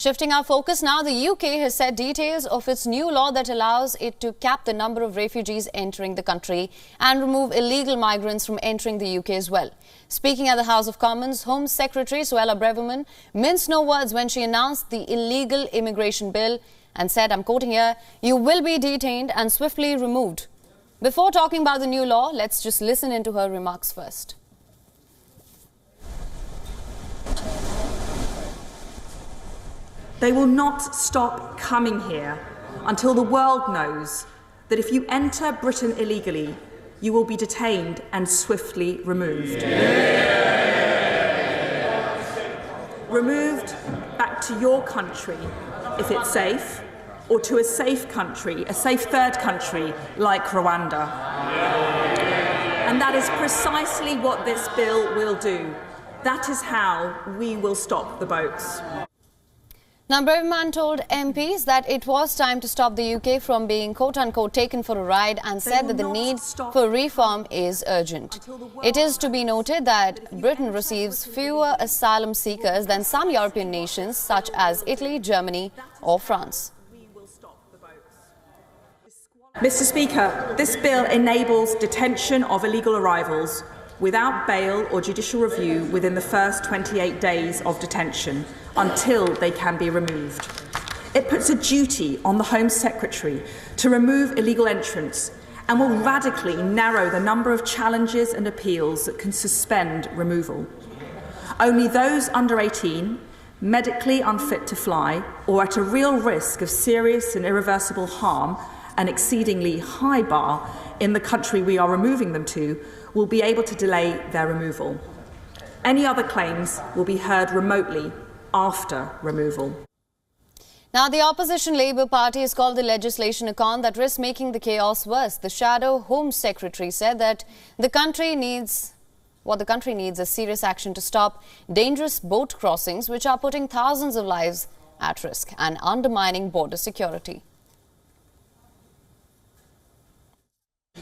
Shifting our focus now, the UK has said details of its new law that allows it to cap the number of refugees entering the country and remove illegal migrants from entering the UK as well. Speaking at the House of Commons, Home Secretary Suella Braverman minced no words when she announced the illegal immigration bill and said, I'm quoting here, "You will be detained and swiftly removed." Before talking about the new law, let's just listen into her remarks first. They will not stop coming here until the world knows that if you enter Britain illegally, you will be detained and swiftly removed. Removed back to your country if it's safe, or to a safe country, a safe third country like Rwanda. And that is precisely what this bill will do. That is how we will stop the boats. Now, Braverman told MPs that it was time to stop the UK from being quote-unquote taken for a ride and said that the need for reform is urgent. It is to be noted that Britain receives fewer asylum seekers than some European nations such as Italy, Germany or France. Mr. Speaker, this bill enables detention of illegal arrivals without bail or judicial review within the first 28 days of detention until they can be removed. It puts a duty on the Home Secretary to remove illegal entrants and will radically narrow the number of challenges and appeals that can suspend removal. Only those under 18, medically unfit to fly, or at a real risk of serious and irreversible harm, an exceedingly high bar in the country we are removing them to, will be able to delay their removal. Any other claims will be heard remotely after removal. Now, the opposition Labour Party has called the legislation a con that risks making the chaos worse. The Shadow Home Secretary said that the country needs is serious action to stop dangerous boat crossings which are putting thousands of lives at risk and undermining border security.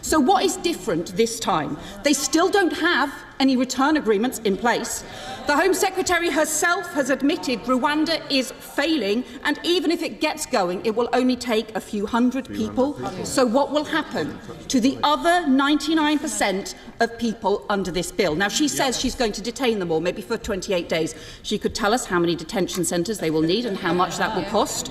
So what is different this time? They still don't have any return agreements in place. The Home Secretary herself has admitted Rwanda is failing, and even if it gets going, it will only take a few hundred people. So what will happen to the other 99% of people under this bill? Now, she says she's going to detain them all, maybe for 28 days. She could tell us how many detention centres they will need and how much that will cost.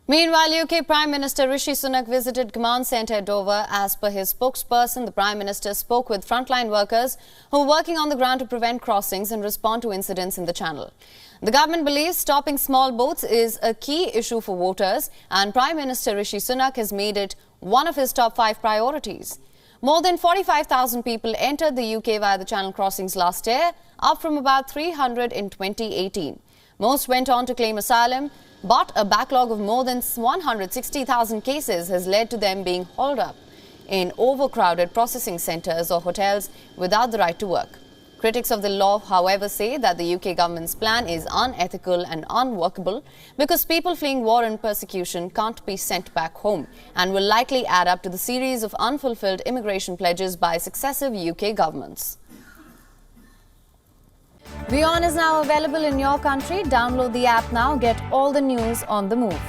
Meanwhile, UK Prime Minister Rishi Sunak visited command centre at Dover. As per his spokesperson, the Prime Minister spoke with frontline workers who are working on the ground to prevent crossings and respond to incidents in the Channel. The government believes stopping small boats is a key issue for voters, and Prime Minister Rishi Sunak has made it one of his top 5 priorities. More than 45,000 people entered the UK via the Channel crossings last year, up from about 300 in 2018. Most went on to claim asylum, but a backlog of more than 160,000 cases has led to them being hauled up in overcrowded processing centres or hotels without the right to work. Critics of the law, however, say that the UK government's plan is unethical and unworkable because people fleeing war and persecution can't be sent back home and will likely add up to the series of unfulfilled immigration pledges by successive UK governments. WION is now available in your country. Download the app now. Get all the news on the move.